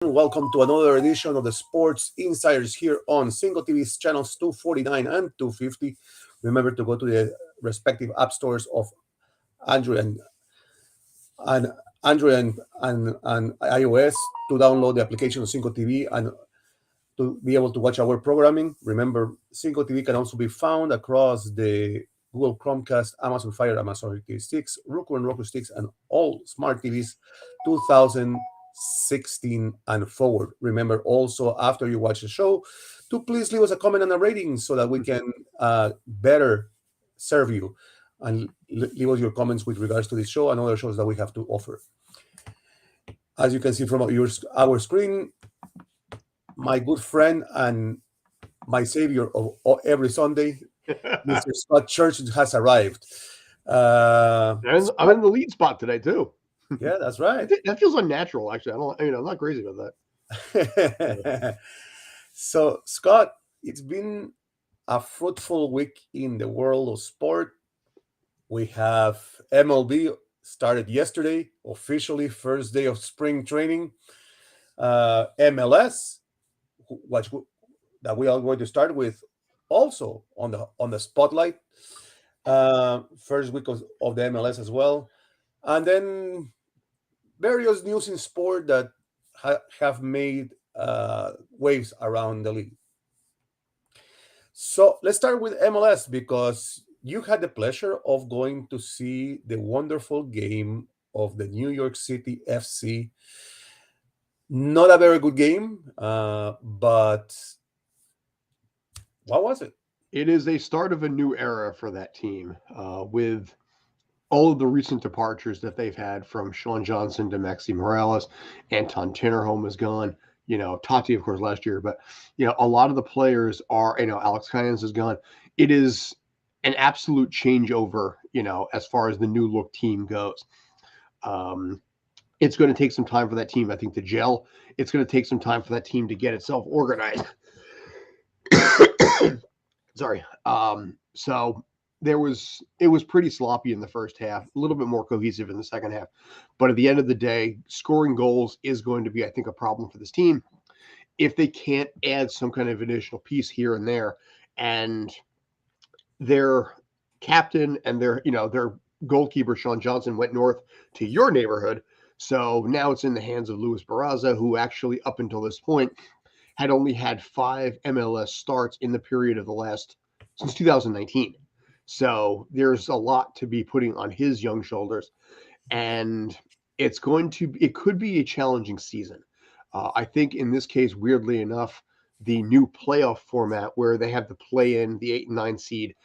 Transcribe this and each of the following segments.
Welcome to another edition of the Sports Insiders here on Single TV's channels 249 and 250. Remember to go to the respective app stores of Android and Android and iOS to download the application of Single TV and to be able to watch our programming. Remember, Single TV can also be found across the Google Chromecast, Amazon Fire, Amazon TV Sticks, Roku and Roku Sticks, and all smart TVs 2016 and forward. Remember also, after you watch the show, to please leave us a comment and a rating so that we can better serve you and leave us your comments with regards to this show and other shows that we have to offer. As you can see from our screen, my good friend and my savior of every Sunday, Mr. Scott Churchson, has arrived. And I'm in the lead spot today too. Yeah, that's right. That feels unnatural, actually. I'm not crazy about that. So, Scott, it's been a fruitful week in the world of sport. We have MLB started yesterday, officially first day of spring training. MLS, that we are going to start with, also on the spotlight. First week of the MLS as well, and then various news in sport that have made waves around the league. So let's start with MLS because you had the pleasure of going to see the wonderful game of the New York City FC. Not a very good game, but what was it? It is a start of a new era for that team with all of the recent departures that they've had, from Sean Johnson to Maxi Morales. Anton Tinnerholm is gone. Tati, of course, last year. But, a lot of the players are, Alex Kynes is gone. It is an absolute changeover, as far as the new look team goes. It's going to take some time for that team, I think, to gel. It's going to take some time for that team to get itself organized. Sorry. So it was pretty sloppy in the first half, a little bit more cohesive in the second half. But at the end of the day, scoring goals is going to be, I think, a problem for this team if they can't add some kind of additional piece here and there. And their captain and their goalkeeper, Sean Johnson, went north to your neighborhood. So now it's in the hands of Luis Barraza, who actually, up until this point, had only had 5 MLS starts in the period of since 2019. So there's a lot to be putting on his young shoulders, and it could be a challenging season. I think in this case, weirdly enough, the new playoff format where they have the play-in, the 8 and 9 seed,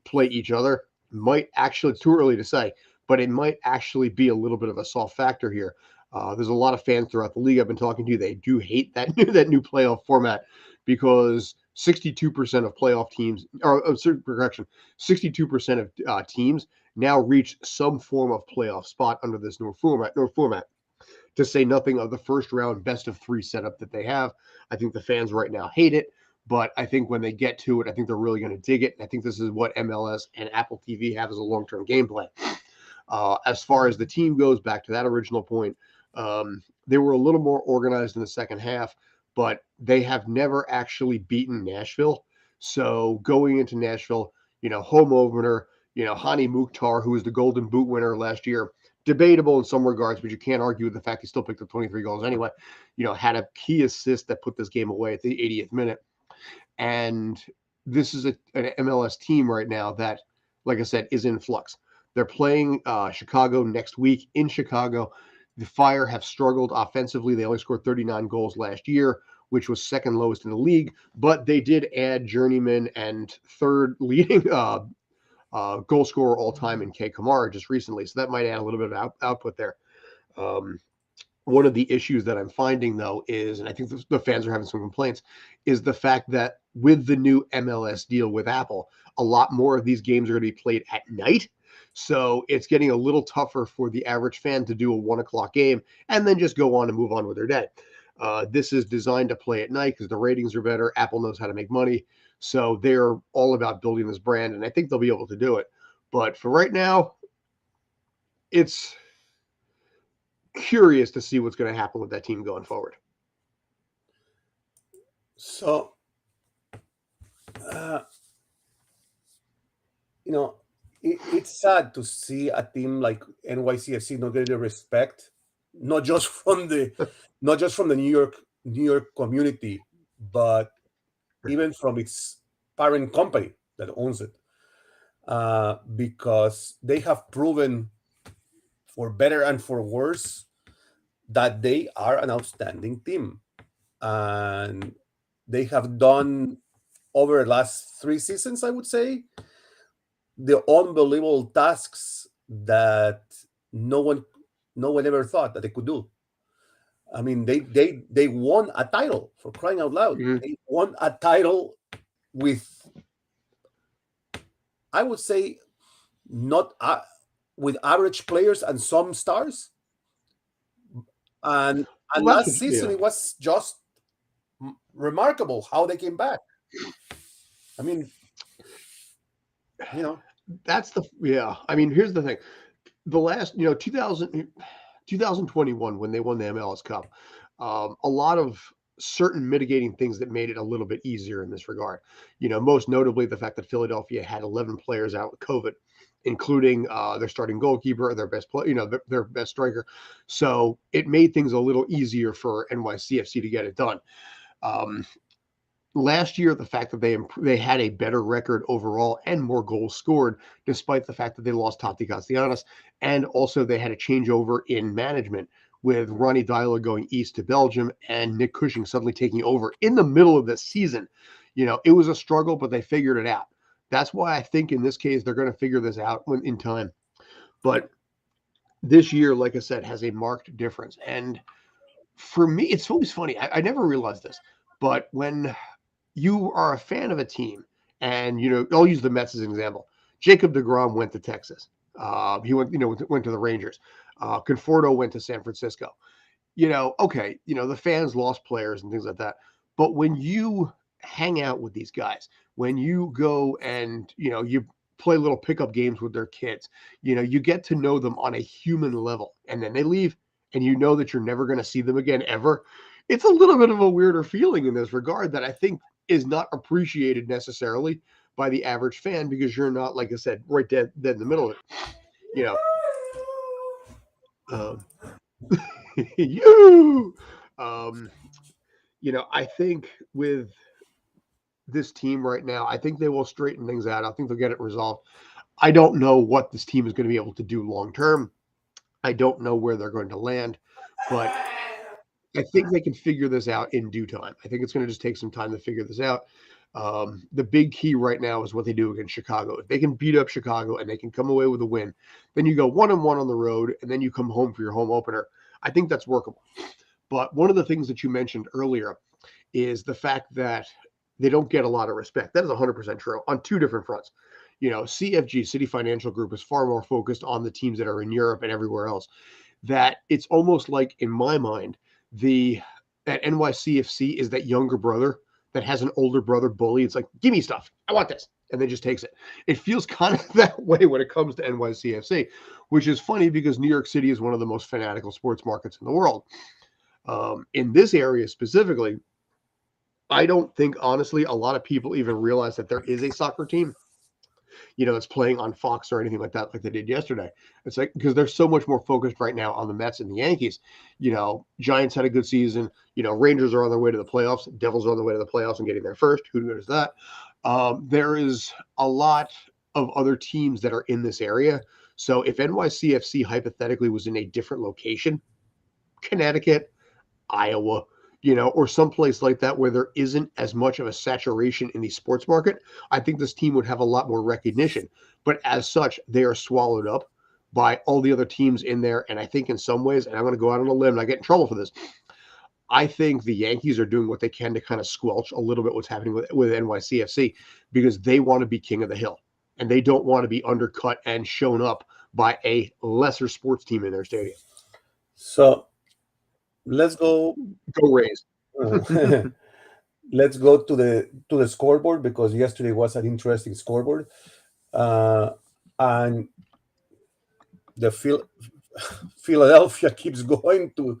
play each other might actually, it's too early to say, but it might actually be a little bit of a soft factor here. There's a lot of fans throughout the league I've been talking to. They do hate that new playoff format because 62% of playoff teams, or 62% of teams now reach some form of playoff spot under this new format. To say nothing of the first round best of 3 setup that they have. I think the fans right now hate it, but I think when they get to it, I think they're really going to dig it. And I think this is what MLS and Apple TV have as a long-term game plan. As far as the team goes, back to that original point, they were a little more organized in the second half, but they have never actually beaten Nashville. So going into Nashville, home opener, Hani Mukhtar, who was the Golden Boot winner last year, debatable in some regards, but you can't argue with the fact he still picked up 23 goals anyway, had a key assist that put this game away at the 80th minute. And this is an MLS team right now that, like I said, is in flux. They're playing Chicago next week in Chicago. The Fire have struggled offensively. They only scored 39 goals last year, which was second lowest in the league. But they did add journeyman and third leading goal scorer all time in Kay Kamara just recently. So that might add a little bit of output there. One of the issues that I'm finding, though, is, and I think the fans are having some complaints, is the fact that with the new MLS deal with Apple, a lot more of these games are going to be played at night. So it's getting a little tougher for the average fan to do a 1 o'clock game and then just go on and move on with their day. This is designed to play at night because the ratings are better. Apple knows how to make money. So they're all about building this brand, and I think they'll be able to do it. But for right now, it's curious to see what's going to happen with that team going forward. So, uh, you know, it's sad to see a team like NYCFC not getting the respect, not just from the, not just from the New York community, but even from its parent company that owns it, because they have proven, for better and for worse, that they are an outstanding team, and they have done over the last 3 seasons, I would say, the unbelievable tasks that no one no one ever thought that they could do. I mean, they won a title, for crying out loud. Mhm. They won a title with, I would say, not with average players and some stars. And Well, that's last what, season yeah. it was just remarkable how they came back. I mean, you know, That's the yeah. I mean, here's the thing: the last 2021 when they won the MLS Cup, a lot of certain mitigating things that made it a little bit easier in this regard. Most notably the fact that Philadelphia had 11 players out with COVID, including their starting goalkeeper, their best play, their best striker. So it made things a little easier for NYCFC to get it done. Um, Last year, the fact that they had a better record overall and more goals scored, despite the fact that they lost Tati Castellanos, and also they had a changeover in management with Ronnie Dyler going east to Belgium and Nick Cushing suddenly taking over in the middle of the season. It was a struggle, but they figured it out. That's why I think in this case they're going to figure this out in time. But this year, like I said, has a marked difference. And for me, it's always funny. I never realized this, but when you are a fan of a team, and I'll use the Mets as an example. Jacob DeGrom went to Texas. He went to the Rangers. Conforto went to San Francisco. Okay, the fans lost players and things like that. But when you hang out with these guys, when you go and you play little pickup games with their kids, you get to know them on a human level, and then they leave, and you know that you're never going to see them again ever. It's a little bit of a weirder feeling in this regard that I think is not appreciated necessarily by the average fan because you're not, like I said, right dead in the middle of it. You know, um, you. Um, I think with this team right now, I think they will straighten things out. I think they'll get it resolved. I don't know what this team is going to be able to do long term. I don't know where they're going to land, but I think they can figure this out in due time. I think it's going to just take some time to figure this out. The big key right now is what they do against Chicago. If they can beat up Chicago and they can come away with a win, then you go 1-1 on the road, and then you come home for your home opener. I think that's workable. But one of the things that you mentioned earlier is the fact that they don't get a lot of respect. That is 100% true on two different fronts. CFG, City Financial Group, is far more focused on the teams that are in Europe and everywhere else. That it's almost like, in my mind, the at NYCFC is that younger brother that has an older brother bully. It's like, give me stuff. I want this. And then just takes it. It feels kind of that way when it comes to NYCFC, which is funny because New York City is one of the most fanatical sports markets in the world. In this area specifically, I don't think, honestly, a lot of people even realize that there is a soccer team, that's playing on Fox or anything like they did yesterday. It's like, because they're so much more focused right now on the Mets and the Yankees. Giants had a good season. Rangers are on their way to the playoffs. Devils are on their way to the playoffs and getting there first. Who knows that? There is a lot of other teams that are in this area. So if NYCFC hypothetically was in a different location, Connecticut, Iowa, or someplace like that where there isn't as much of a saturation in the sports market, I think this team would have a lot more recognition. But as such, they are swallowed up by all the other teams in there. And I think in some ways, and I'm going to go out on a limb and I get in trouble for this, I think the Yankees are doing what they can to kind of squelch a little bit what's happening with NYCFC because they want to be king of the hill and they don't want to be undercut and shown up by a lesser sports team in their stadium. so let's go. Go Rays. Let's go to the scoreboard, because yesterday was an interesting scoreboard, uh, and the Philadelphia keeps going to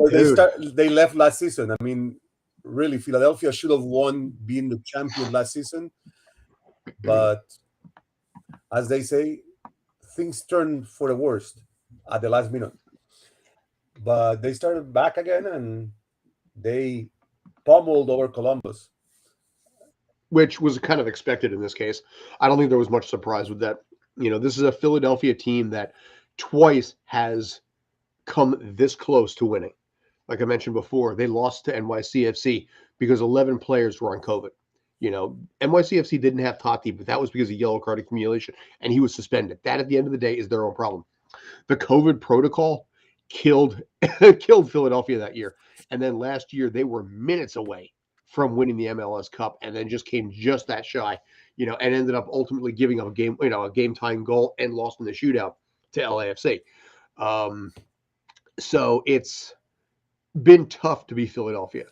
Or Dude, they left last season. I mean, really, Philadelphia should have won being the champion last season, but as they say, things turned for the worst at the last minute. But they started back again and they pummeled over Columbus. which was kind of expected in this case. I don't think there was much surprise with that. This is a Philadelphia team that twice has come this close to winning. Like I mentioned before, they lost to NYCFC because 11 players were on COVID. NYCFC didn't have Tati, but that was because of yellow card accumulation, and he was suspended. That, at the end of the day, is their own problem. The COVID protocol killed killed Philadelphia that year, and then last year they were minutes away from winning the MLS Cup, and then just came just that shy, and ended up ultimately giving up a game time goal and lost in the shootout to LAFC. Um, so it's been tough to be Philadelphia.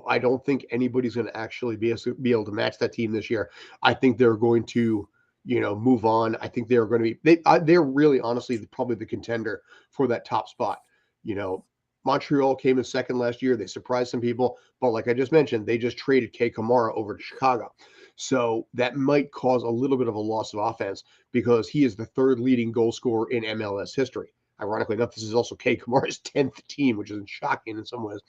I don't think anybody's going to actually be able to match that team this year. I think they're going to, move on. I think they're going to be they're really honestly probably the contender for that top spot. You know, Montreal came in second last year. They surprised some people, but like I just mentioned, they just traded Kei Kamara over to Chicago. So that might cause a little bit of a loss of offense because he is the third leading goal scorer in MLS history. Ironically enough, this is also Kei Kamara's 10th team, which is shocking in some ways,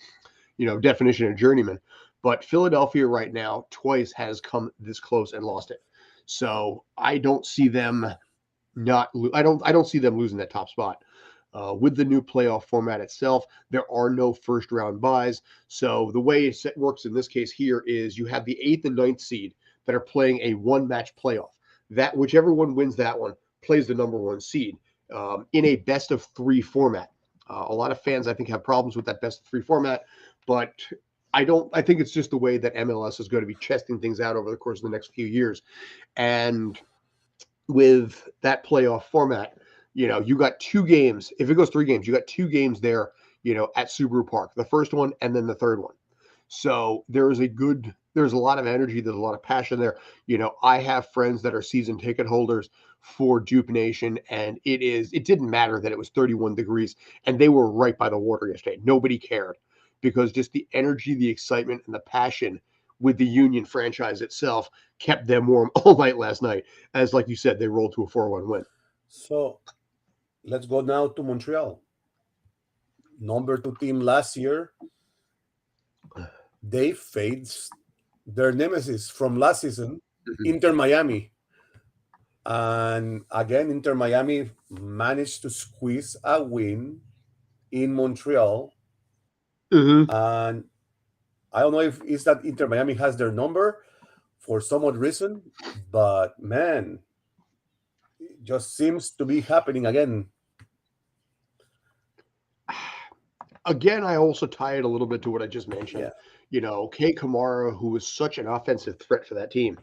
definition of journeyman. But Philadelphia right now twice has come this close and lost it. So I don't see them I don't see them losing that top spot. With the new playoff format itself, there are no first round buys. So the way it works in this case here is you have the eighth and ninth seed that are playing a one match playoff. That whichever one wins that one plays the number one seed in a best of three format. A lot of fans, I think, have problems with that best of three format, but I don't. I think it's just the way that MLS is going to be testing things out over the course of the next few years. And with that playoff format, you got two games. If it goes three games, you got two games there, at Subaru Park, the first one and then the third one. So there's a lot of energy, there's a lot of passion there. I have friends that are season ticket holders for Dupe Nation, and it didn't matter that it was 31 degrees and they were right by the water yesterday. Nobody cared because just the energy, the excitement, and the passion with the Union franchise itself kept them warm all night last night. As like you said, they rolled to a 4-1 win. So let's go now to Montreal. Number two team last year. They faced their nemesis from last season, Mm-hmm. Inter Miami. And again, Inter Miami managed to squeeze a win in Montreal. Mm-hmm. And I don't know if it's that Inter Miami has their number for some odd reason, but man, it just seems to be happening again. Again, I also tie it a little bit to what I just Yeah. mentioned. Kei Kamara, who was such an offensive threat for that team.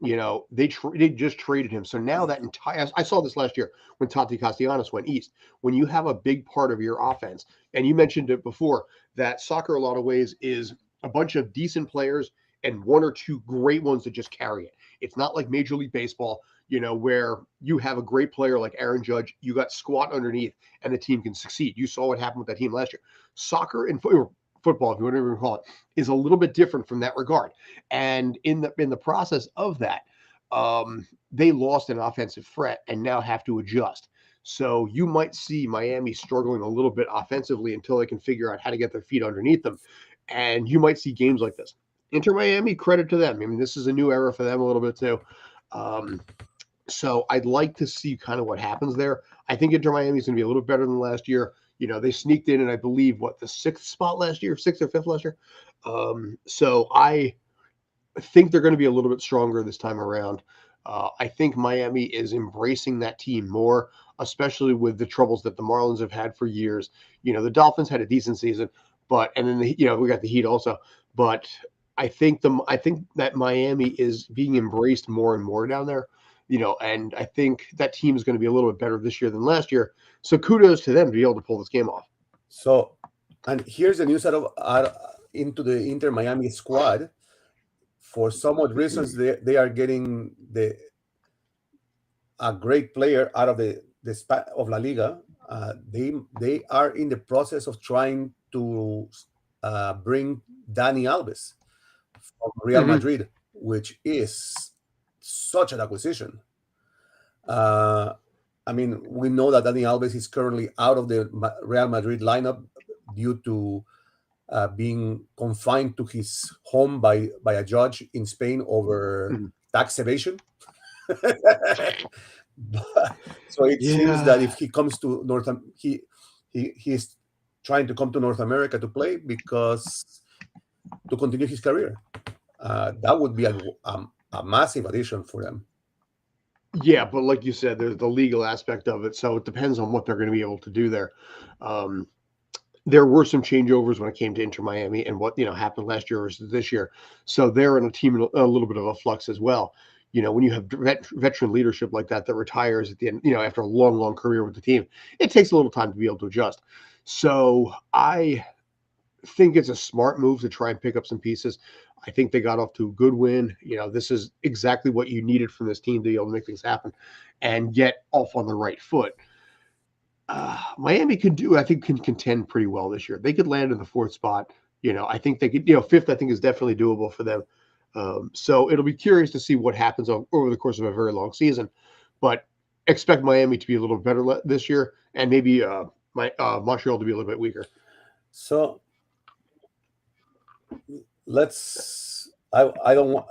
They just traded him. So now that entire I saw this last year when Tati Castellanos went east. When you have a big part of your offense, and you mentioned it before, that soccer a lot of ways is a bunch of decent players and one or two great ones that just carry it. It's not like Major League Baseball, where you have a great player like Aaron Judge, you got squat underneath, and the team can succeed. You saw what happened with that team last year. Soccer and football, if you want to call it, is a little bit different from that regard. And in the process of that, they lost an offensive threat and now have to adjust. So you might see Miami struggling a little bit offensively until they can figure out how to get their feet underneath them. And you might see games like this. Inter Miami, credit to them. I mean, this is a new era for them a little bit too. Um, so I'd like to see kind of what happens there. I think Inter Miami is going to be a little better than last year. They sneaked in, and I believe the sixth spot last year, sixth or fifth last year. So I think they're going to be a little bit stronger this time around. I think Miami is embracing that team more, especially with the troubles that the Marlins have had for years. The Dolphins had a decent season, and then we got the Heat also. But I think that Miami is being embraced more and more down there. And I think that team is going to be a little bit better this year than last year. So kudos to them to be able to pull this game off. So, and here's the news into the Inter Miami squad. For some odd reasons, they are getting a great player out of the of La Liga. They are in the process of trying to bring Dani Alves from Real Hmm. Madrid, which is such an acquisition. Uh, I mean, we know that Dani Alves is currently out of the Real Madrid lineup due to being confined to his home by a judge in Spain over Hmm. tax evasion. So it seems that Yeah. if he comes to he's trying to come to North America to play because to continue his career. That would be a massive addition for them. Yeah, but like you said, there's the legal aspect of it, so it depends on what they're going to be able to do there. Um, there were some changeovers when it came to Inter Miami and what happened last year versus this year. So they're in a team in a little bit of a flux as well. When you have veteran leadership like that retires at the end, after a long, long career with the team, it takes a little time to be able to adjust. So I think it's a smart move to try and pick up some pieces. I think they got off to a good win. This is exactly what you needed from this team to be able to make things happen and get off on the right foot. Miami I think, can contend pretty well this year. They could land in the fourth spot. I think they could, fifth, I think is definitely doable for them. So it'll be curious to see what happens over the course of a very long season. But expect Miami to be a little better this year and maybe Montreal to be a little bit weaker. So I don't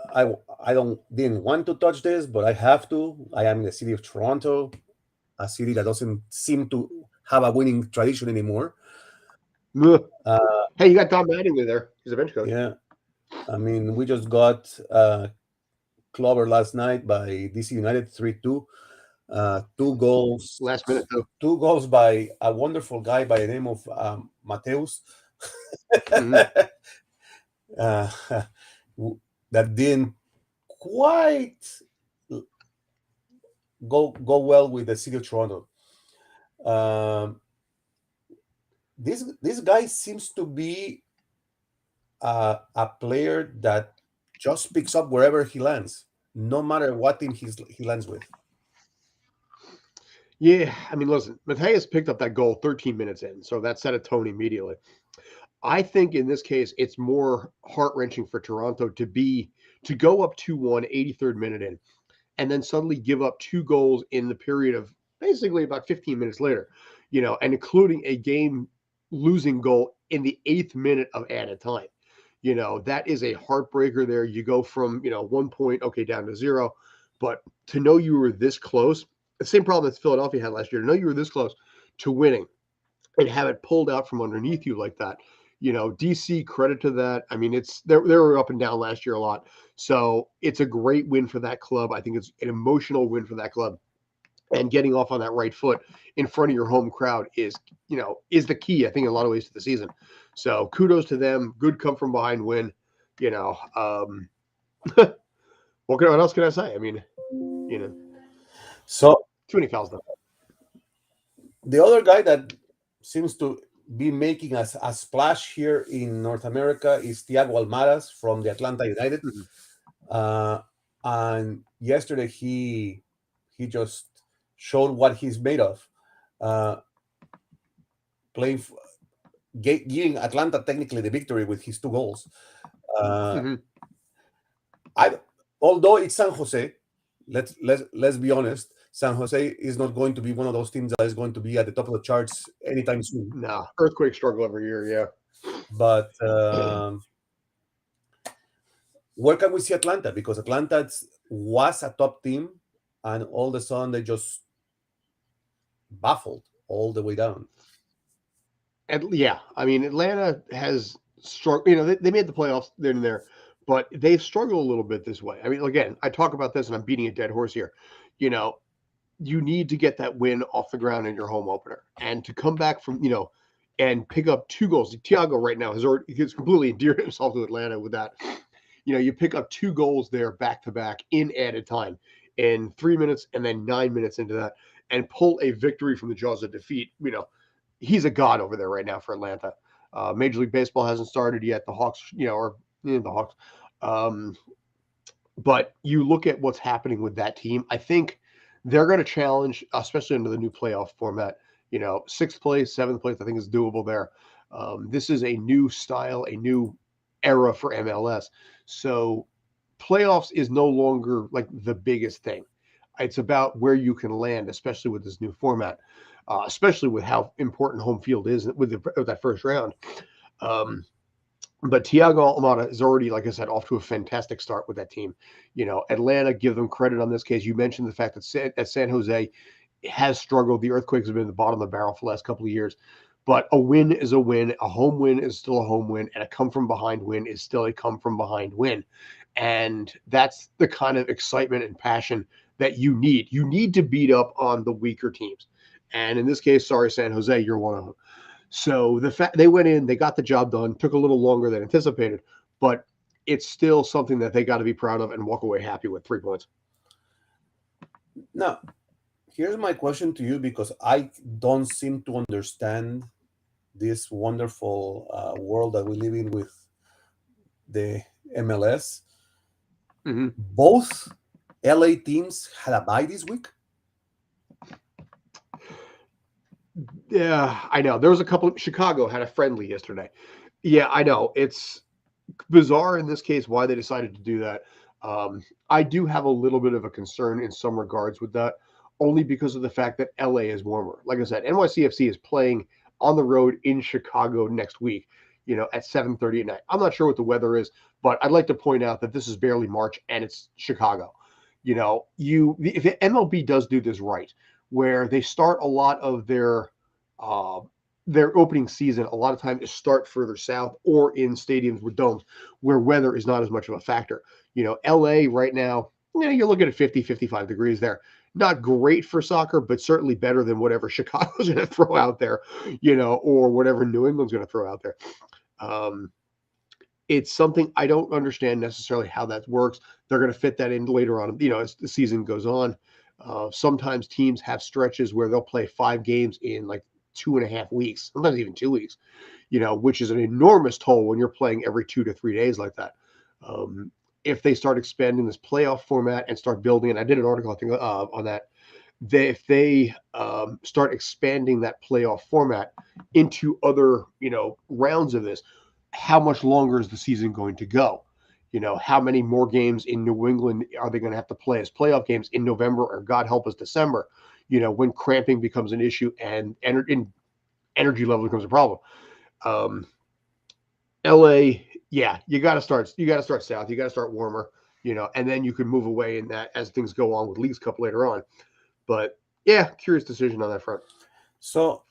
I don't didn't want to touch this, but I have to. I am in the city of Toronto, a city that doesn't seem to have a winning tradition anymore. Ugh. Uh, Hey, you got Tom Mattingly there. He's a bench coach. yeah, I mean, we just got clobbered last night by DC United 3-2. Two goals, Last minute, though. two goals by a wonderful guy by the name of Mateus. Mhm. uh, that didn't quite go well with the city of Toronto. Um, this guy seems to be a player that just picks up wherever he lands, no matter what team he lands with. Yeah, I mean, listen, Mateus picked up that goal 13 minutes in, so that set a tone immediately. I think in this case, it's more heart wrenching for Toronto to go up 2-1, 83rd minute in, and then suddenly give up two goals in the period of basically about 15 minutes later, and including a game losing goal in the 8th minute of added time. That is a heartbreaker there. You go from, 1 point, okay, down to zero. But to know you were this close, the same problem that Philadelphia had last year, to know you were this close to winning and have it pulled out from underneath you like that. DC, credit to that. I mean, they were up and down last year a lot. So it's a great win for that club. I think it's an emotional win for that club. And getting off on that right foot in front of your home crowd is the key, I think, in a lot of ways to the season. So kudos to them. Good come from behind win. You know, um, what else can I say? I mean, you know, So too many fouls though. the other guy that seems to be making a splash here in North America is Thiago Almaraz from the Atlanta United. Mhm. Uh, and yesterday he just showed what he's made of. Uh, playing, giving Atlanta technically the victory with his two goals. Uh, Mhm. I although it's San Jose, let's be honest. San Jose is not going to be one of those teams that is going to be at the top of the charts anytime soon. Nah, earthquake struggle every year. But Yeah. where can we see Atlanta? Because Atlanta was a top team, and all of a sudden they just baffled all the way down. Yeah, I mean, Atlanta has struggled. They made the playoffs then and there, but they've struggled a little bit this way. I mean, again, I talk about this and I'm beating a dead horse here. You know, you need to get that win off the ground in your home opener, and to come back from and pick up two goals. Thiago right now he's completely endeared himself to Atlanta with that. You pick up two goals there back to back in added time in 3 minutes and then 9 minutes into that, and pull a victory from the jaws of defeat. He's a god over there right now for Atlanta. Major League Baseball hasn't started yet. The Hawks, the Hawks. Um, but you look at what's happening with that team. I think they're going to challenge, especially under the new playoff format. Sixth place, seventh place, I think is doable there. This is a new style, a new era for MLS. So playoffs is no longer like the biggest thing. It's about where you can land, especially with this new format, especially with how important home field is with that first round. Um, but Thiago Almada is already, like I said, off to a fantastic start with that team. Atlanta, give them credit on this case. You mentioned the fact that San Jose has struggled. The Earthquakes have been at the bottom of the barrel for the last couple of years. But a win is a win. A home win is still a home win. And a come from behind win is still a come from behind win. And that's the kind of excitement and passion that you need. You need to beat up on the weaker teams. And in this case, sorry, San Jose, you're one of them. So the fact they went in, they got the job done, took a little longer than anticipated, but it's still something that they got to be proud of and walk away happy with 3 points. Now, here's my question to you because I don't seem to understand this wonderful world that we live in with the MLS. Mm-hmm. Both LA teams had a bye this week. Yeah, I know. There was a couple. Chicago had a friendly yesterday. Yeah, I know. It's bizarre in this case why they decided to do that. I do have a little bit of a concern in some regards with that, only because of the fact that LA is warmer. Like I said, NYCFC is playing on the road in Chicago next week. At 7:30 at night. I'm not sure what the weather is, but I'd like to point out that this is barely March and it's Chicago. If MLB does do this right, where they start a lot of uh, their opening season, a lot of times is start further south or in stadiums with domes where weather is not as much of a factor. LA right now, you're looking at 50, 55 degrees there. Not great for soccer, but certainly better than whatever Chicago's going to throw out there, or whatever New England's going to throw out there. Um, it's something I don't understand necessarily how that works. They're going to fit that in later on, as the season goes on. Sometimes teams have stretches where they'll play 5 games in like 2.5 weeks, sometimes even 2 weeks, which is an enormous toll when you're playing every 2 to 3 days like that. If they start expanding this playoff format and start building, and I did an article, I think, on that, if they start expanding that playoff format into other, rounds of this, how much longer is the season going to go? How many more games in New England are they going to have to play as playoff games in November or God help us December? When cramping becomes an issue and energy level becomes a problem. Um, LA, yeah, you got to start. You got to start south. You got to start warmer. And then you can move away in that as things go on with Leagues Cup later on. But yeah, curious decision on that front. So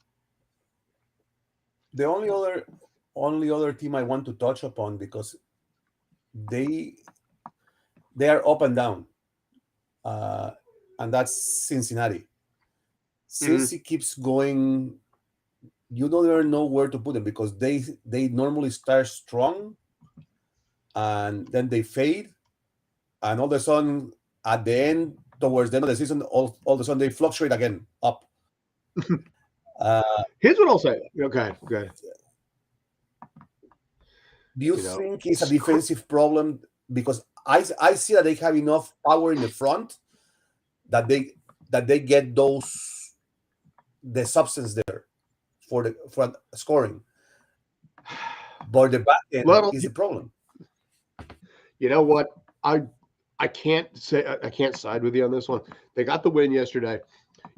the only other team I want to touch upon because they they are up and down, uh, and that's Cincinnati. Mm-hmm. Since it keeps going, you don't ever know where to put them because they normally start strong and then they fade, and all of a sudden at the end, towards the end of the season, all of a sudden they fluctuate again up. Uh, Here's what I'll say. Okay, good. do you You know, think it's a defensive problem? Because I see that they have enough power in the front that they get the substance there for scoring, but the back end well, is the problem. you know what? I I can't say I can't side with you on this one. They got the win yesterday.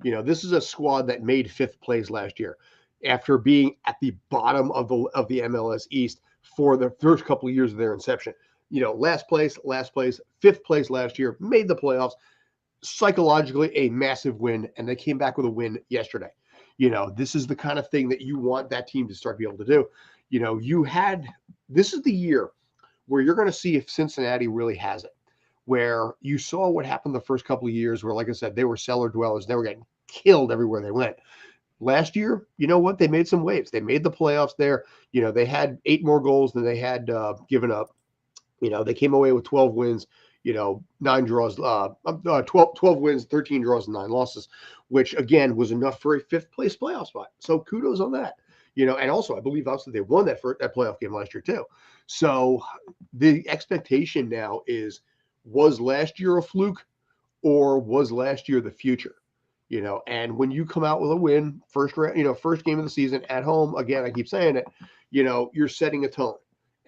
This is a squad that made fifth place last year after being at the bottom of the MLS East for the first couple of years of their inception. Last place, fifth place last year, made the playoffs. Psychologically, a massive win, and they came back with a win yesterday. This is the kind of thing that you want that team to start be able to do. You had this is the year where you're going to see if Cincinnati really has it. Where you saw what happened the first couple of years, where, like I said, they were cellar dwellers. They were getting killed everywhere they went. Last year, you know what? They made some waves. They made the playoffs there. They had 8 more goals than they had given up. They came away with 12 wins, 9 draws, 12 wins, 13 draws, and 9 losses, which again was enough for a fifth place playoff spot. So kudos on that. And also I believe also they won that playoff game last year too. So the expectation now is, was last year a fluke or was last year the future? And when you come out with a win, first round, first game of the season at home, again, I keep saying it, you're setting a tone.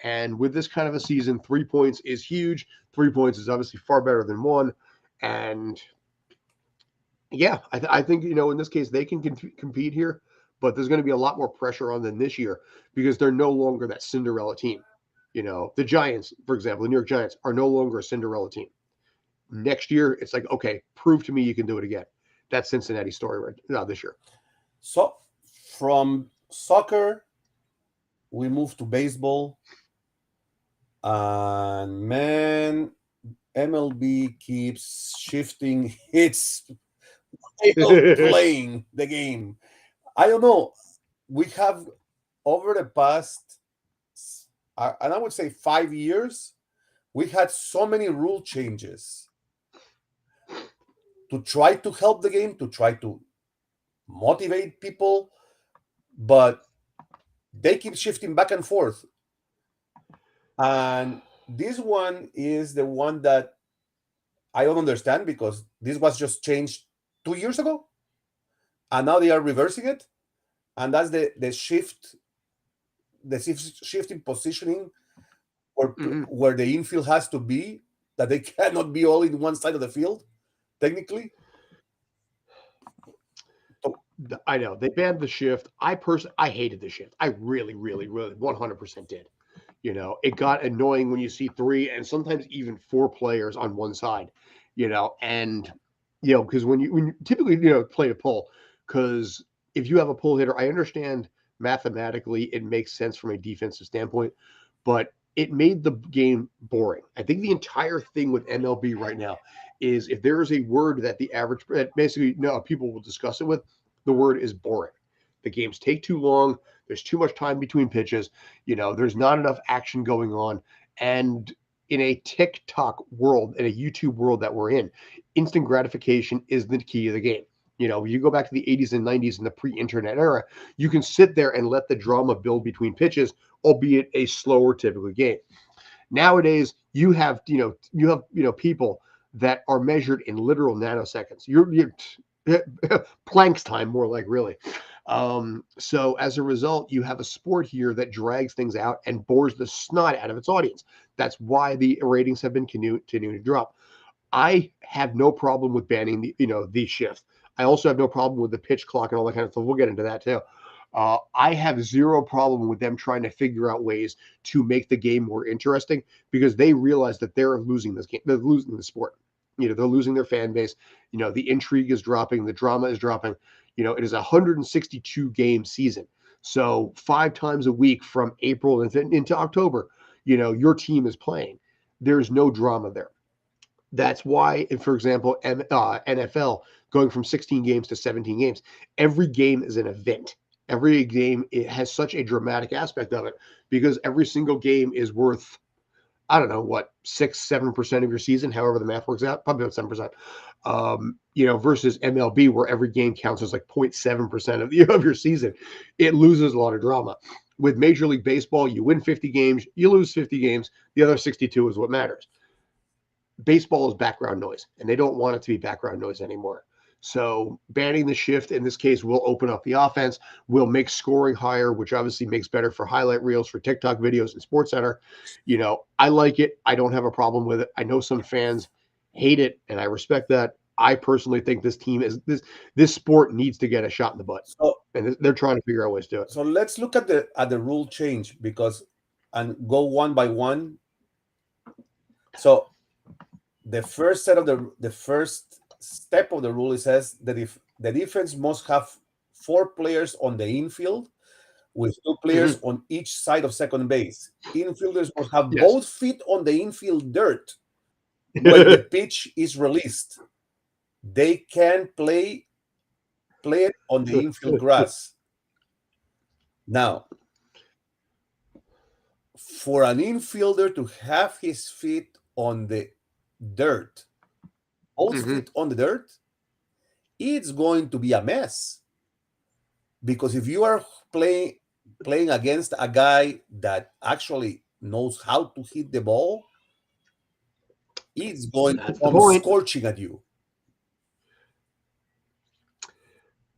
And with this kind of a season, 3 points is huge. 3 points is obviously far better than one. And yeah, I think, in this case, they can compete here, but there's going to be a lot more pressure on them this year because they're no longer that Cinderella team. The Giants, for example, the New York Giants are no longer a Cinderella team. Next year, it's like, okay, prove to me you can do it again. That's Cincinnati's story right now this year. So from soccer, we move to baseball, and man, MLB keeps shifting its way of playing the game. I don't know. We have over the past, and I would say 5 years, we had so many rule changes to try to help the game, to try to motivate people, but they keep shifting back and forth. And this one is the one that I don't understand because this was just changed 2 years ago, and now they are reversing it. And that's the shift in positioning where Mhm. where the infield has to be, that they cannot be all in one side of the field technically. So, I know they banned the shift. I hated the shift. I really, really, really 100% did. It got annoying when you see three and sometimes even four players on one side. And because when you typically play a pull, because if you have a pull hitter, I understand mathematically it makes sense from a defensive standpoint, but it made the game boring. I think the entire thing with MLB right now is if there is a word that that basically people will discuss it with, the word is boring. The games take too long. There's too much time between pitches. There's not enough action going on. And in a TikTok world, in a YouTube world that we're in, instant gratification is the key of the game. You go back to the 80s and 90s in the pre-internet era, you can sit there and let the drama build between pitches, albeit a slower typical game. Nowadays, you have people that are measured in literal nanoseconds. You're Planck's time, more like, really. So as a result, you have a sport here that drags things out and bores the snot out of its audience. That's why the ratings have been continuing to drop. I have no problem with banning the shift. I also have no problem with the pitch clock and all that kind of stuff. We'll get into that too. I have zero problem with them trying to figure out ways to make the game more interesting because they realize that they're losing this game. They're losing the sport. They're losing their fan base. The intrigue is dropping. The drama is dropping. It is a 162 game season. So 5 times a week from April into October, your team is playing. There's no drama there. That's why, for example, NFL going from 16 games to 17 games, every game is an event. Every game, it has such a dramatic aspect of it because every single game is worth, I don't know, what, 6-7% of your season, however the math works out, probably about 7%. Versus MLB, where every game counts as like 0.7% of your season. It loses a lot of drama. With Major League Baseball, you win 50 games, you lose 50 games, the other 62 is what matters. Baseball is background noise, and they don't want it to be background noise anymore. So banning the shift in this case will open up the offense, will make scoring higher, which obviously makes better for highlight reels, for TikTok videos and Sports Center. I like it. I don't have a problem with it. I know some fans hate it, and I respect that. I personally think this sport needs to get a shot in the butt, so and they're trying to figure out ways to do it. so let's look at the rule change because and go one by one. So the first step of the rule, it says that if the defense must have four players on the infield with two players Mm-hmm. on each side of second base. Infielders must have Yes. both feet on the infield dirt when the pitch is released. They can play it on the infield grass. Now, for an infielder to have his feet on the dirt, both Mm-hmm. feet on the dirt, it's going to be a mess. Because if you are playing against a guy that actually knows how to hit the ball, it's going to That's the come point. scorching at you.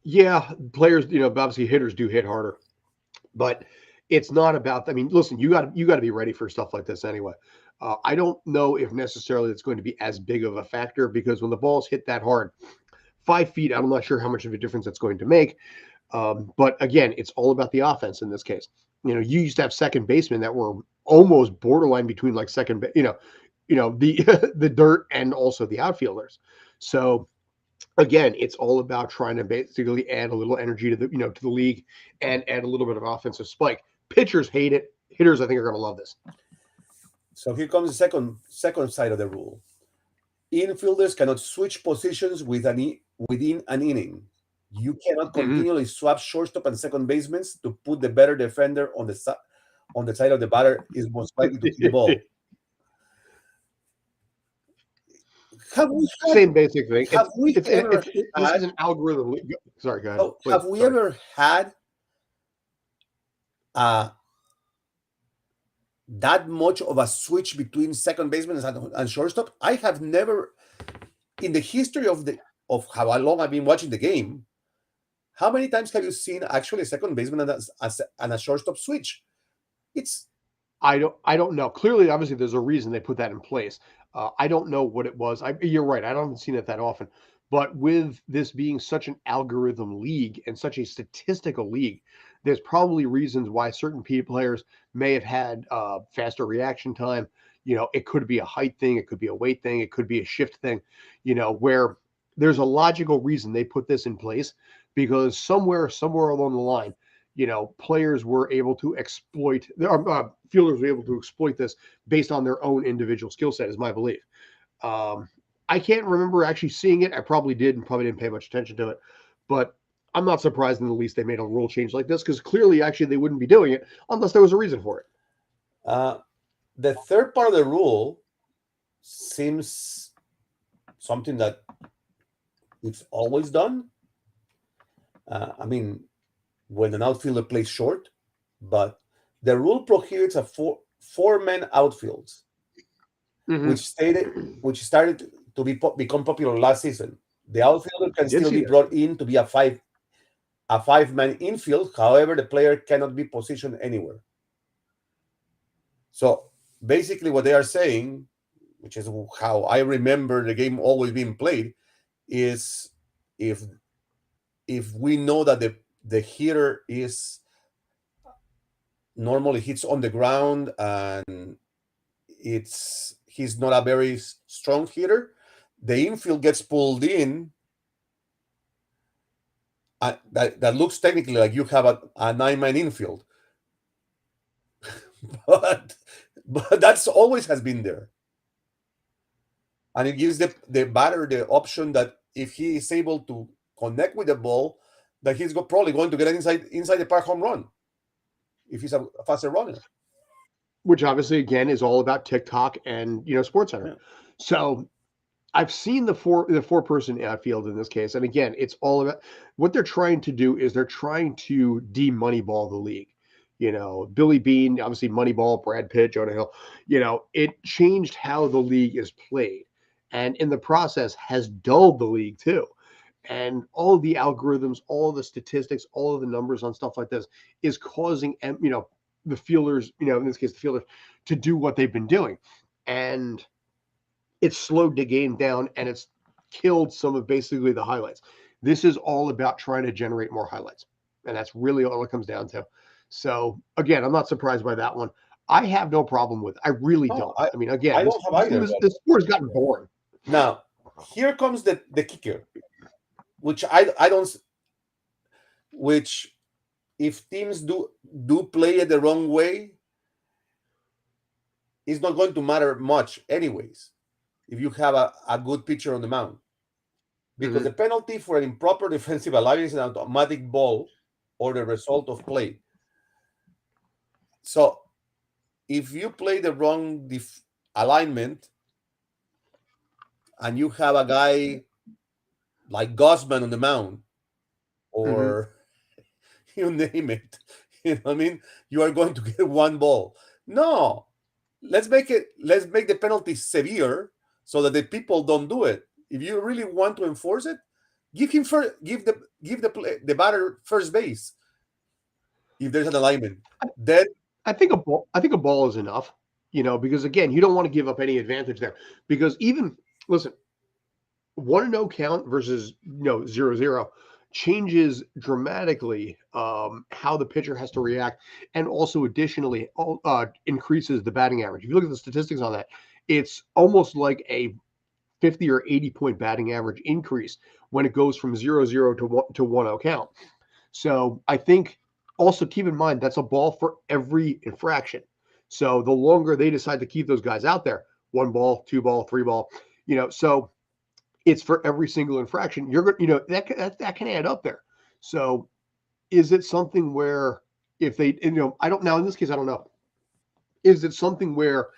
Yeah, players, obviously hitters do hit harder, but it's not about. I mean, listen, you got to be ready for stuff like this anyway. I don't know if necessarily it's going to be as big of a factor because when the balls hit that hard, 5 feet, I'm not sure how much of a difference that's going to make. But again, it's all about the offense in this case. You used to have second basemen that were almost borderline between like second, the the dirt and also the outfielders. So again, it's all about trying to basically add a little energy to the league and add a little bit of offensive spike. Pitchers hate it. Hitters, I think, are going to love this. So here comes the second side of the rule. Infielders cannot switch positions within an inning. You cannot Mm-hmm. continually swap shortstop and second basemen to put the better defender on the side of the batter is most likely to hit the ball. Have we had Same basic thing. have we ever This had is an algorithm. Sorry, go ahead, oh, please. have we Sorry. ever had uh, that much of a switch between second baseman and shortstop? I have never in the history of how long I've been watching the game. How many times have you seen actually a second baseman and a shortstop switch? It's I don't know. Clearly, obviously, there's a reason they put that in place. I don't know what it was. You're right. I haven't seen it that often. But with this being such an algorithm league and such a statistical league, there's probably reasons why certain players may have had faster reaction time. It could be a height thing, it could be a weight thing, it could be a shift thing. Where there's a logical reason they put this in place because somewhere along the line players were able to exploit, fielders were able to exploit this based on their own individual skill set, is my belief. Um, I can't remember actually seeing it. I probably did and probably didn't pay much attention to it, but I'm not surprised in the least they made a rule change like this because clearly, actually, they wouldn't be doing it unless there was a reason for it. uh, the third part of the rule seems something that it's always done. I mean, when an outfielder plays short, but the rule prohibits a four-man outfields, Mm-hmm. which started to become popular last season. The outfielder I can did still see be that. brought in to be a five-man infield. However, the player cannot be positioned anywhere. So basically, what they are saying, which is how I remember the game always being played, is if if we know that the hitter is normally hits on the ground and he's not a very strong hitter, the infield gets pulled in. That looks technically like you have a nine-man infield, but that's always has been there, and it gives the batter the option that if he is able to connect with the ball, that probably going to get an inside the park home run if he's a faster runner. Which obviously, again, is all about TikTok and Sports Center. Yeah. So I've seen the four person field in this case, and again, it's all about what they're trying to do is they're trying to de-moneyball the league. Billy Bean, obviously Moneyball, Brad Pitt, Jonah Hill. It changed how the league is played, and in the process has dulled the league too. And all of the algorithms, all of the statistics, all of the numbers on stuff like this is causing the fielders, in this case the fielders, to do what they've been doing, and it's slowed the game down and it's killed some of basically the highlights. This is all about trying to generate more highlights. And that's really all it comes down to. So again, I'm not surprised by that one. I have no problem with it. I really No, don't. I I mean, again, I this don't have either. But the sport has gotten boring. now here comes the kicker, which I don't, which if teams do play it the wrong way, it's not going to matter much anyways. If you have a good pitcher on the mound, because Mm-hmm. the penalty for an improper defensive alignment is an automatic ball or the result of play. So if you play the wrong alignment and you have a guy like Gosman on the mound Mm-hmm. or you name it, what I mean, you are going to get one ball. No, let's make the penalty severe so that the people don't do it. If you really want to enforce it, Give him first. Give the batter first base if there's an alignment. Then I think a ball is enough, because again, you don't want to give up any advantage there. Because even listen, 1-0 count versus 0-0 changes dramatically how the pitcher has to react, and also additionally increases the batting average. If you look at the statistics on that, it's almost like a 50 or 80 point batting average increase when it goes from 0-0 to 1-0 count. So I think also keep in mind that's a ball for every infraction. So the longer they decide to keep those guys out there, 1 ball, 2 ball, 3 ball, so it's for every single infraction. You're going, that can add up there. So is it something where if they, I don't now in this case, I don't know. Is it something where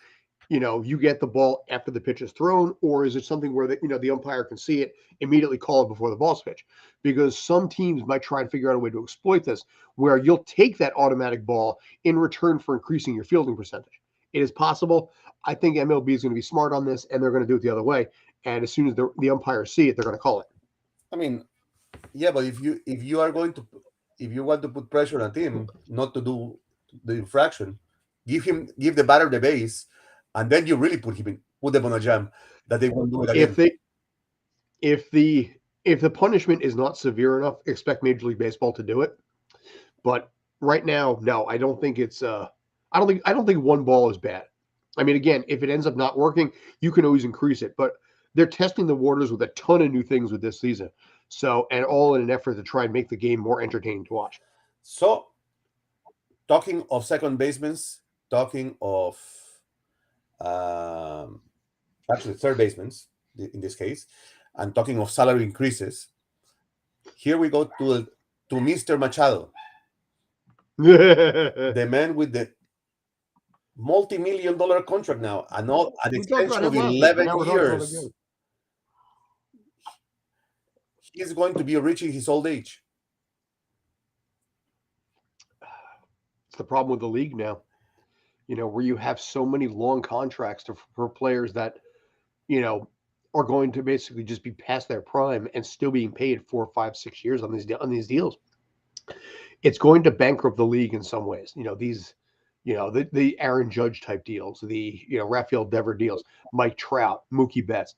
you get the ball after the pitch is thrown, or is it something where the umpire can see it, immediately call it before the ball's pitch? Because some teams might try and figure out a way to exploit this, where you'll take that automatic ball in return for increasing your fielding percentage. It is possible. I think MLB is going to be smart on this, and they're going to do it the other way. And as soon as the umpires see it, they're going to call it. I mean, yeah, but if you want to put pressure on him not to do the infraction, give the batter the base, and then you really put them on a jam that they won't do it If again. they if the if the punishment is not severe enough, expect Major League Baseball to do it. But right now, no, I don't think it's. I don't think 1 ball is bad. I mean, again, if it ends up not working, you can always increase it. But they're testing the waters with a ton of new things with this season. So, and all in an effort to try and make the game more entertaining to watch. So, talking of second basemen, talking of um, actually third basemen in this case, and talking of salary increases, here we go to Mr. Machado, We the man with the multi-million dollar contract now, and all an talked about extension him of last week, but 11 now we're talking about it years. again. He's going to be reaching his old age. It's the problem with the league now, where you have so many long contracts for players that, you know, are going to basically just be past their prime and still being paid 4, 5, 6 years on these deals. It's going to bankrupt the league in some ways. The Aaron Judge type deals, the Rafael Devers deals, Mike Trout, Mookie Betts.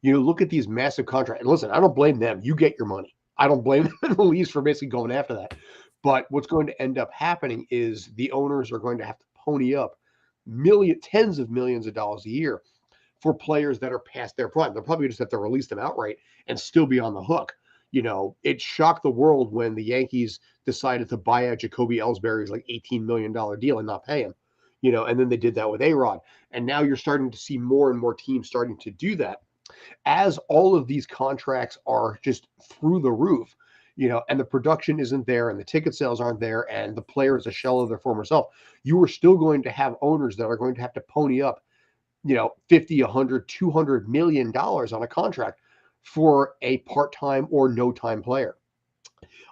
Look at these massive contracts. And listen, I don't blame them. You get your money. I don't blame them in the least for basically going after that. But what's going to end up happening is the owners are going to have to pony up tens of millions of dollars a year for players that are past their prime. They'll probably just have to release them outright and still be on the hook. It shocked the world when the Yankees decided to buy out Jacoby Ellsbury's like $18 million deal and not pay him. And then they did that with A-Rod. And now you're starting to see more and more teams starting to do that as all of these contracts are just through the roof, and the production isn't there and the ticket sales aren't there and the player is a shell of their former self. You are still going to have owners that are going to have to pony up 50, 100, 200 million dollars on a contract for a part-time or no-time player.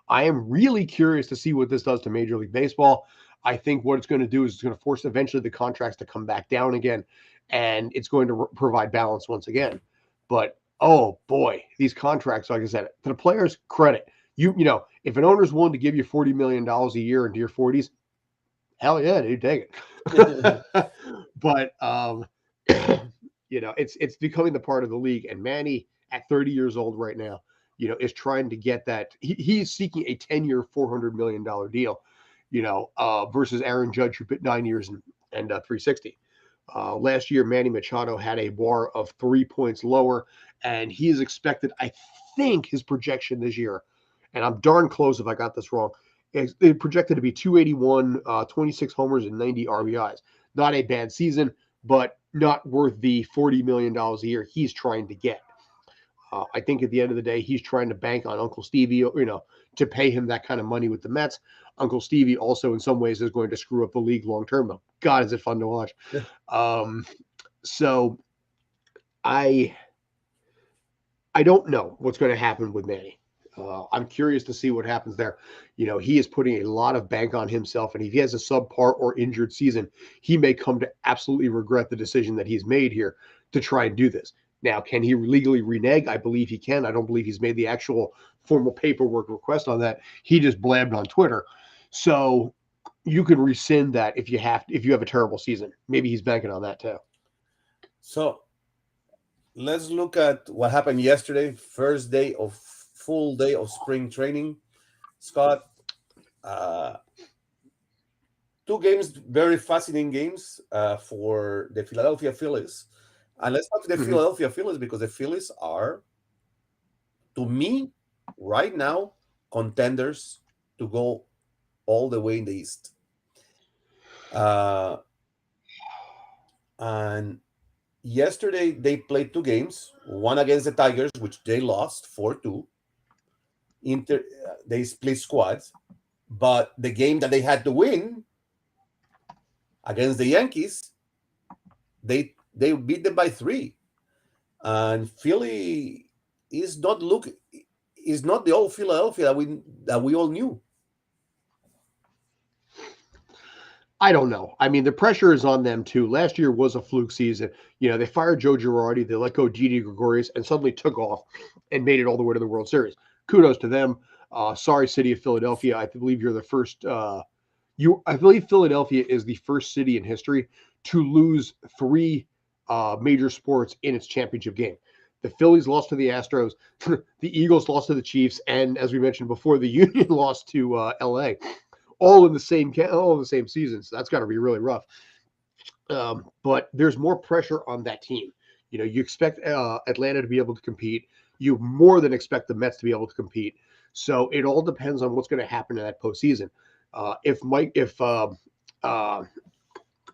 I am really curious to see what this does to Major League Baseball. I think what it's going to do is it's going to force eventually the contracts to come back down again, and it's going to provide balance once again. But oh boy, these contracts, like I said, to the players, credit. If an owner's willing to give you $40 million a year into your 40s, hell yeah, dude, take it. But it's becoming the part of the league. And Manny, at 30 years old right now, is trying to get that. He's seeking a 10-year, $400 million deal, versus Aaron Judge, who put 9 years and 360. Last year, Manny Machado had a WAR of 3 points lower, and he is expected, I think his projection this year, and I'm darn close if I got this wrong, is projected to be 281, 26 homers, and 90 RBIs. Not a bad season, but not worth the $40 million a year he's trying to get. I think at the end of the day, he's trying to bank on Uncle Stevie, to pay him that kind of money with the Mets. Uncle Stevie also, in some ways, is going to screw up the league long term, though. God, is it fun to watch. So I don't know what's going to happen with Manny. I'm curious to see what happens there. He is putting a lot of bank on himself, and if he has a subpar or injured season, he may come to absolutely regret the decision that he's made here to try and do this. Now, can he legally renege? I believe he can. I don't believe he's made the actual formal paperwork request on that. He just blabbed on Twitter. So you can rescind that if you have a terrible season. Maybe he's banking on that too. So let's look at what happened yesterday, first day of full day of spring training. Scott, uh, two games, very fascinating games for the Philadelphia Phillies. And let's talk to the Mhm. Philadelphia Phillies because the Phillies are, to me, right now, contenders to go all the way in the East. Uh, and yesterday they played two games, one against the Tigers, which they lost 4-2. They split squads, but the game that they had to win against the Yankees, they beat them by three. And Philly is not look is not the old Philadelphia that we all knew. I don't know. I mean, the pressure is on them too. Last year was a fluke season. They fired Joe Girardi, they let go Didi Gregorius, and suddenly took off and made it all the way to the World Series. Kudos to them. Sorry, city of Philadelphia. I believe you're the first. I believe Philadelphia is the first city in history to lose three major sports in its championship game. The Phillies lost to the Astros, the Eagles lost to the Chiefs, and as we mentioned before, the Union lost to LA, all in the same season. So that's got to be really rough. But there's more pressure on that team. You expect Atlanta to be able to compete. You more than expect the Mets to be able to compete. So it all depends on what's going to happen in that postseason. If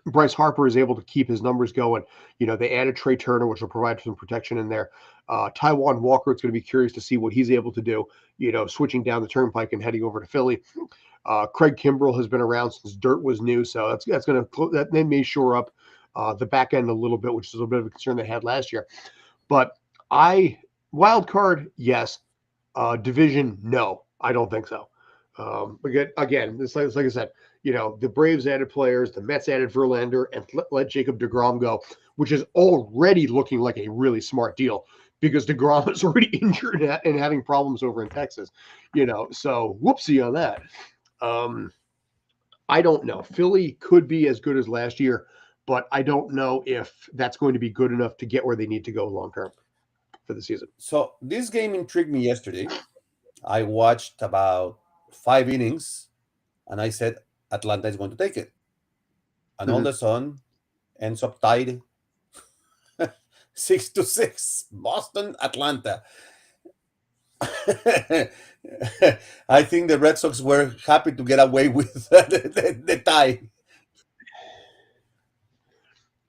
Bryce Harper is able to keep his numbers going, they added Trey Turner, which will provide some protection in there. Taiwan Walker, it's going to be curious to see what he's able to do, switching down the turnpike and heading over to Philly. Craig Kimbrell has been around since dirt was new, so that's going to that they may shore up the back end a little bit, which is a little bit of a concern they had last year. But wild card, yes. Division, no, I don't think so. Again, it's like I said, the Braves added players, the Mets added Verlander, and let Jacob DeGrom go, which is already looking like a really smart deal because DeGrom is already injured and having problems over in Texas. So whoopsie on that. Um, I don't know. Philly could be as good as last year, but I don't know if that's going to be good enough to get where they need to go long term for the season. So this game intrigued me yesterday. I watched about 5 innings, and I said Atlanta is going to take it. And all Mhm. of a sudden, ends up tied 6-6. Boston, Atlanta. I think the Red Sox were happy to get away with the tie.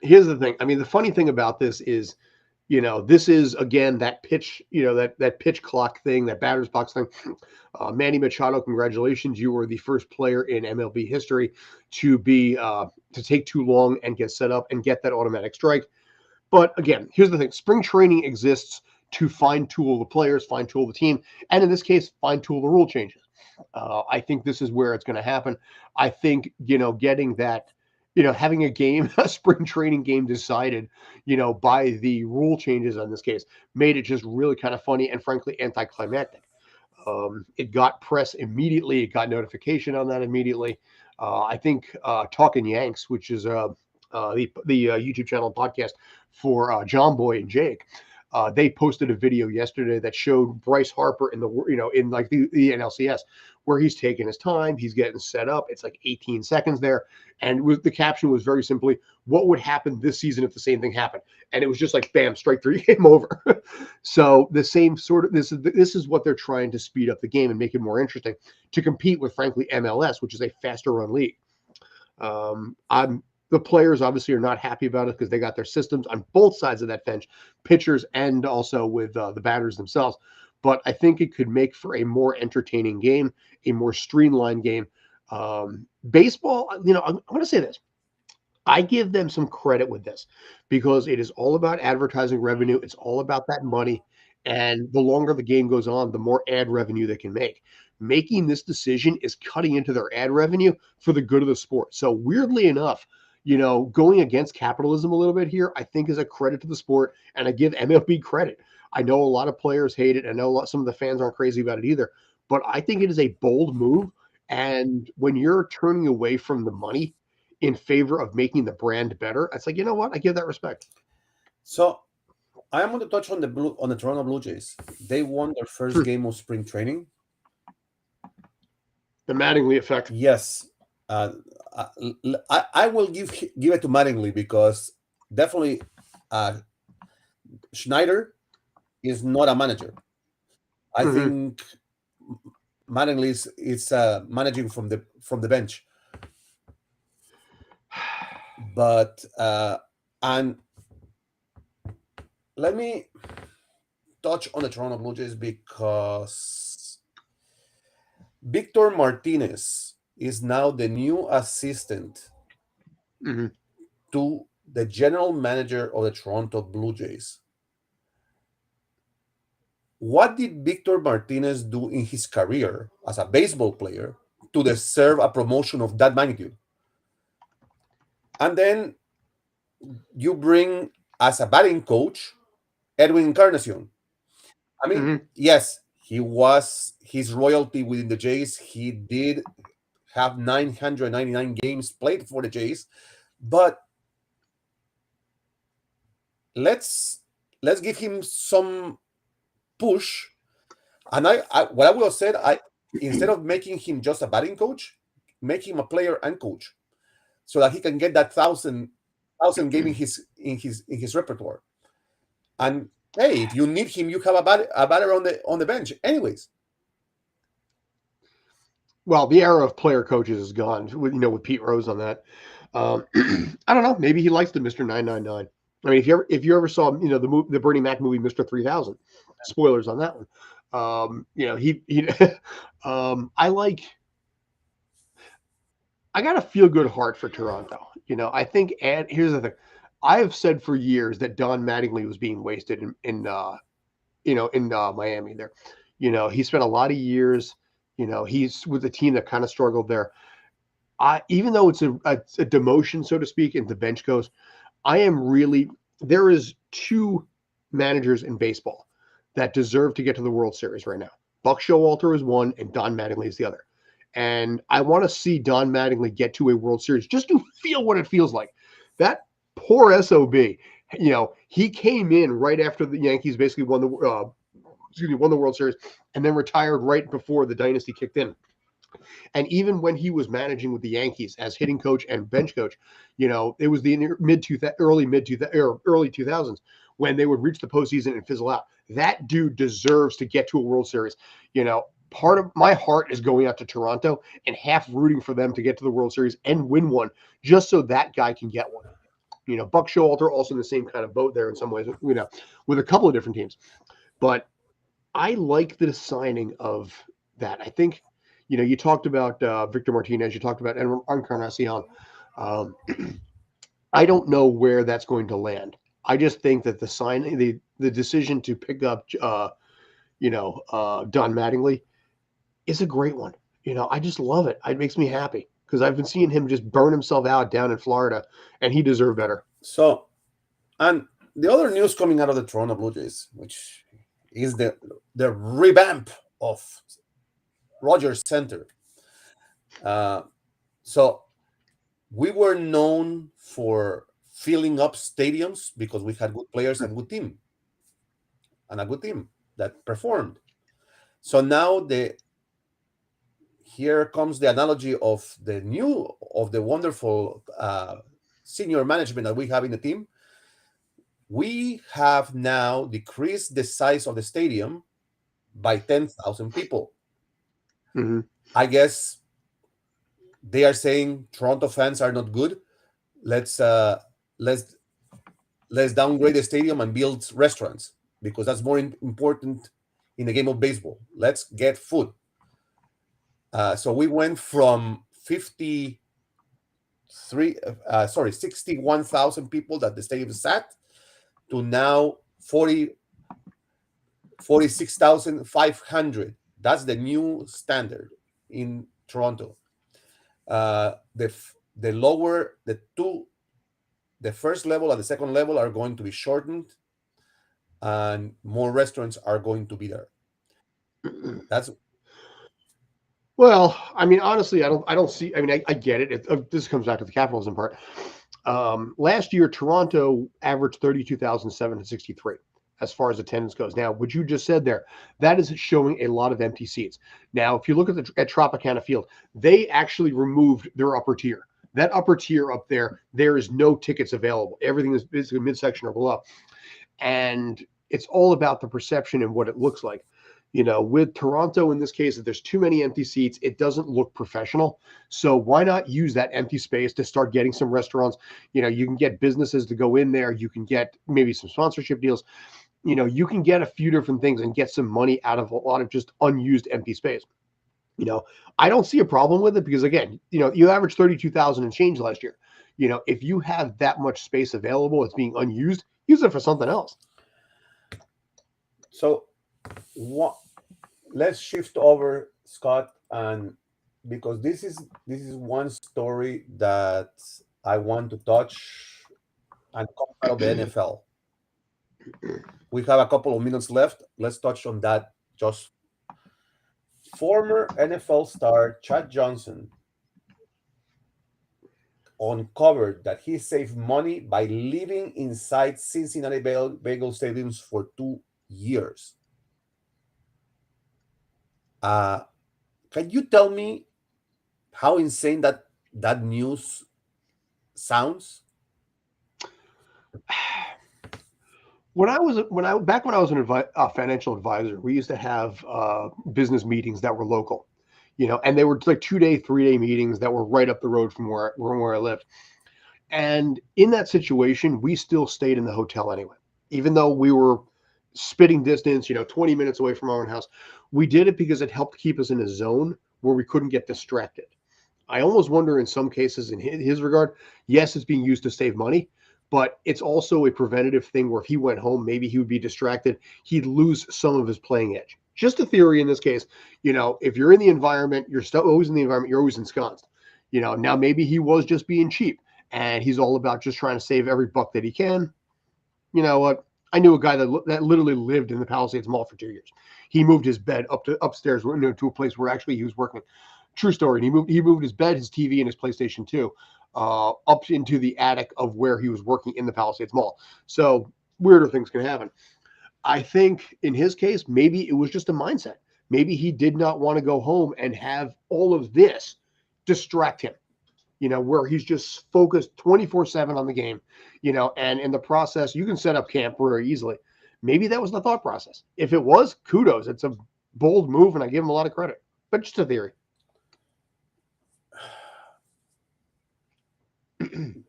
Here's the thing. I mean, the funny thing about this is, this is again that pitch, that pitch clock thing, that batter's box thing. Manny Machado, congratulations! You were the first player in MLB history to take too long and get set up and get that automatic strike. But again, here's the thing: spring training exists to fine tool the players, fine tool the team, and in this case, fine tool the rule changes. I think this is where it's going to happen. I think getting that, having a game, a spring training game decided, by the rule changes in this case, made it just really kind of funny and frankly anticlimactic. It got press immediately. It got notification on that immediately. I think Talking Yanks, which is the YouTube channel and podcast for John Boy and Jake, they posted a video yesterday that showed Bryce Harper in like the NLCS where he's taking his time, he's getting set up. It's like 18 seconds there, and the caption was very simply, "What would happen this season if the same thing happened?" And it was just like, bam, strike three, game over. So the same sort of this is what they're trying to speed up the game and make it more interesting to compete with, frankly, MLS, which is a faster run league. I'm The players obviously are not happy about it because they got their systems on both sides of that fence, pitchers and also with the batters themselves. But I think it could make for a more entertaining game, a more streamlined game. Baseball, I'm going to say this. I give them some credit with this because it is all about advertising revenue. It's all about that money. And the longer the game goes on, the more ad revenue they can make. Making this decision is cutting into their ad revenue for the good of the sport. So weirdly enough, going against capitalism a little bit here, I think is a credit to the sport, and I give MLB credit. I know a lot of players hate it. I know some of the fans aren't crazy about it either, but I think it is a bold move. And when you're turning away from the money in favor of making the brand better, it's like, you know what? I give that respect. So I am going to touch on the Toronto Blue Jays. They won their first game of spring training. The Mattingly effect. Yes, uh, I will give it to Mattingly because definitely uh, Schneider is not a manager. I Mm-hmm. think Mattingly is managing from the bench, but and let me touch on the Toronto Blue Jays because Victor Martinez is now the new assistant Mm-hmm. to the general manager of the Toronto Blue Jays. What did Victor Martinez do in his career as a baseball player to deserve a promotion of that magnitude? And then you bring as a batting coach Edwin Encarnacion. I mean, Mm-hmm. yes, he was his royalty within the Jays. He did have 999 games played for the Jays, but let's let's give him some push. And what I would have said, I instead of making him just a batting coach, make him a player and coach, so that he can get that thousand game in his repertoire. And hey, if you need him, you have a batter on the bench, anyways. Well, the era of player coaches is gone. With Pete Rose on that. I don't know. Maybe he likes the Mister 999. I mean, if you ever saw the Bernie Mac movie Mister 3000, spoilers on that one. He I like. I got a feel good heart for Toronto. I think, and here's the thing, I have said for years that Don Mattingly was being wasted in Miami there. He spent a lot of years. He's with a team that kind of struggled there. Even though it's a demotion, so to speak, and the bench goes, I am really there is two managers in baseball that deserve to get to the World Series right now. Buck Showalter is one, and Don Mattingly is the other. And I want to see Don Mattingly get to a World Series just to feel what it feels like. That poor SOB, he came in right after the Yankees basically won the World Series, and then retired right before the dynasty kicked in. And even when he was managing with the Yankees as hitting coach and bench coach, it was the early 2000s when they would reach the postseason and fizzle out. That dude deserves to get to a World Series. Part of my heart is going out to Toronto and half rooting for them to get to the World Series and win one, just so that guy can get one. Buck Showalter also in the same kind of boat there in some ways, with a couple of different teams. But I like the signing of that. I think, you talked about Victor Martinez, you talked about Encarnacion. Um, I don't know where that's going to land. I just think that the decision to pick up, Don Mattingly is a great one. I just love it. It makes me happy because I've been seeing him just burn himself out down in Florida, and he deserved better. So, and the other news coming out of the Toronto Blue Jays, which is the revamp of Rogers Center. Uh, so we were known for filling up stadiums because we had good players and a good team that performed. So now here comes the analogy of the wonderful senior management that we have in the team. We have now decreased the size of the stadium by 10,000 people. Mm-hmm. I guess they are saying Toronto fans are not good. Let's uh, let's let's downgrade the stadium and build restaurants because that's more important in the game of baseball. Let's get food. So we went from 61,000 people that the stadium sat to now 46,500. That's the new standard in Toronto. The lower the the first level and the second level are going to be shortened, and more restaurants are going to be there. That's Well, I mean, honestly, I don't see. I mean, I get it. This comes back to the capitalism part. Last year, Toronto averaged 32,763 as far as attendance goes. Now, what you just said there, that is showing a lot of empty seats. Now, if you look at Tropicana Field, they actually removed their upper tier. That upper tier up there, there is no tickets available. Everything is basically midsection or below. And it's all about the perception and what it looks like. With Toronto in this case, if there's too many empty seats, it doesn't look professional. So why not use that empty space to start getting some restaurants? You can get businesses to go in there. You can get maybe some sponsorship deals. You can get a few different things and get some money out of a lot of just unused empty space. You know, I don't see a problem with it because again, you averaged 32,000 and change last year. If you have that much space available, it's being unused, use it for something else. so. What? Let's shift over, Scott, and because this is one story that I want to touch and come out of the NFL. We have a couple of minutes left. Let's touch on that. Just former NFL star Chad Johnson uncovered that he saved money by living inside Cincinnati Bagel stadiums for 2 years. Uh, can you tell me how insane that news sounds? When I was a financial advisor, we used to have business meetings that were local, and they were like 2 day, 3 day meetings that were right up the road from where I lived. And in that situation, we still stayed in the hotel anyway, even though we were spitting distance, 20 minutes away from our own house. We did it because it helped keep us in a zone where we couldn't get distracted. I almost wonder in some cases in his regard, yes, it's being used to save money, but it's also a preventative thing where if he went home, maybe he would be distracted. He'd lose some of his playing edge. Just a theory in this case. If you're in the environment, you're still always in the environment, you're always ensconced. Now maybe he was just being cheap and he's all about just trying to save every buck that he can. You know what? I knew a guy that literally lived in the Palisades Mall for 2 years. He moved his bed upstairs to a place where actually he was working. True story. And he moved his bed, his TV, and his PlayStation 2 up into the attic of where he was working in the Palisades Mall. So weirder things can happen. I think in his case, maybe it was just a mindset. Maybe he did not want to go home and have all of this distract him, where he's just focused 24/7 on the game, and in the process, you can set up camp very easily. Maybe that was the thought process. If it was, kudos. It's a bold move, and I give him a lot of credit. But just a theory.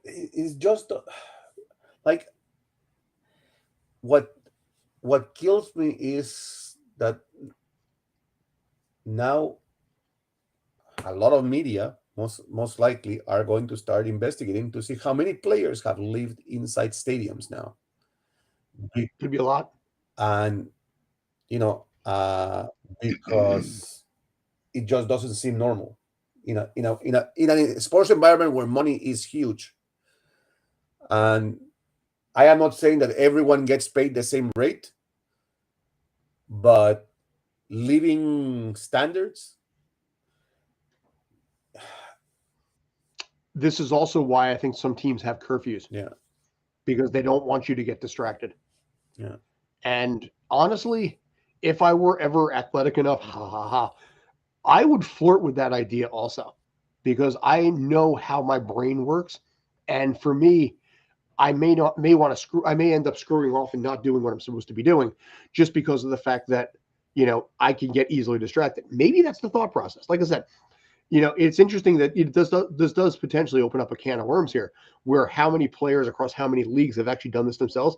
It's just like what what kills me is that now a lot of media most likely are going to start investigating to see how many players have lived inside stadiums now. Be- Could be a lot. and because it just doesn't seem normal in a sports environment where money is huge. And I am not saying that everyone gets paid the same rate, but living standards. This is also why I think some teams have curfews Yeah, because they don't want you to get distracted. yeah. And honestly, if I were ever athletic enough, ha ha ha, I would flirt with that idea also because I know how my brain works. And for me, I may end up screwing off and not doing what I'm supposed to be doing just because of the fact that, I can get easily distracted. Maybe that's the thought process. Like I said, it's interesting that this does potentially open up a can of worms here where how many players across how many leagues have actually done this themselves.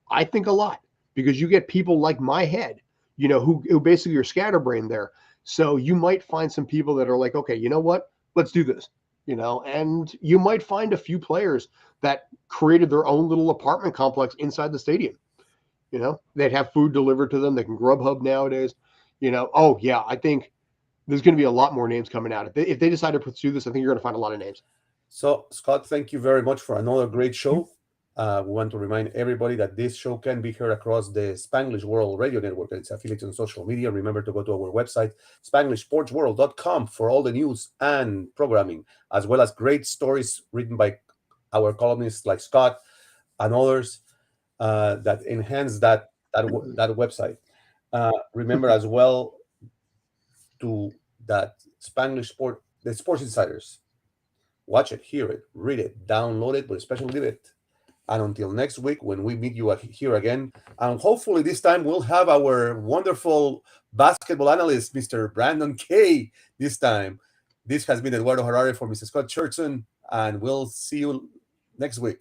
I think a lot because you get people like my head, who basically are scatterbrained there. So you might find some people that are like, okay, you know what? Let's do this, and you might find a few players that created their own little apartment complex inside the stadium. They'd have food delivered to them. They can Grubhub nowadays. Oh yeah, I think there's going to be a lot more names coming out. If they decide to pursue this, I think you're going to find a lot of names. So, Scott, thank you very much for another great show. We want to remind everybody that this show can be heard across the Spanglish World Radio Network and its affiliates on social media. Remember to go to our website, SpanglishSportsWorld.com, for all the news and programming, as well as great stories written by our columnists like Scott and others that enhance that website. Remember as well to that Spanglish Sport, the Sports Insiders. Watch it, hear it, read it, download it, but especially leave it. And until next week, when we meet you here again, and hopefully this time we'll have our wonderful basketball analyst, Mr. Brandon Kaye, this time. This has been Eduardo Harari for Mr. Scott Churchson, and we'll see you next week.